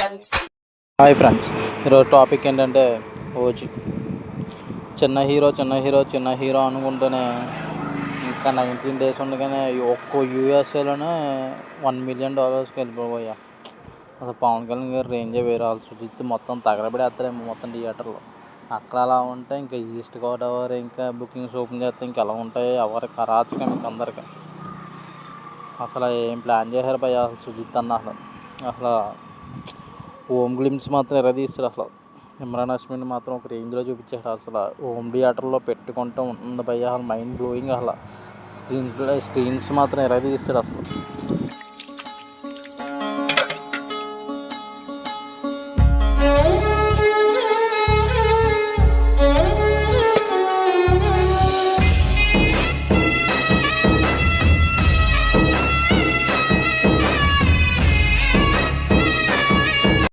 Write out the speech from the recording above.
Hi friends, ఈరోజు topic ఏంటంటే OG. చిన్న హీరో అనుకుంటూనే ఇంకా 19 days ఉండగానే ఒక్కో యూఎస్ఏలోనే $1 million వెళ్ళిపోయా. అసలు పవన్ కళ్యాణ్ గారు రేంజే వేరే. వాళ్ళు సుజిత్ మొత్తం తగలబడేస్తారేమో మొత్తం థియేటర్లో. అక్కడ అలా ఉంటే ఇంకా ఈస్ట్ గోదావరి ఇంకా బుకింగ్స్ ఓపెన్ చేస్తే ఇంకా ఎలా ఉంటాయి? ఎవరికి అరాచకం ఇంక అందరికి. అసలు ఏం ప్లాన్ చేశారు భయ్య అసలు సుజిత్ అన్న. అసలు హోమ్ గ్లిమ్స్ మాత్రం ఎరదీస్తాడు. అసలు ఇమ్రాన్ హష్మీని మాత్రం ఒక రేంజ్లో చూపించాడు. అసలు హోమ్ థియేటర్లో పెట్టుకుంటూ ఉంటుంది భయ్య. అసలు మైండ్ బ్లోయింగ్. అసలు స్క్రీన్స్ మాత్రం ఎరదీస్తాడు. అసలు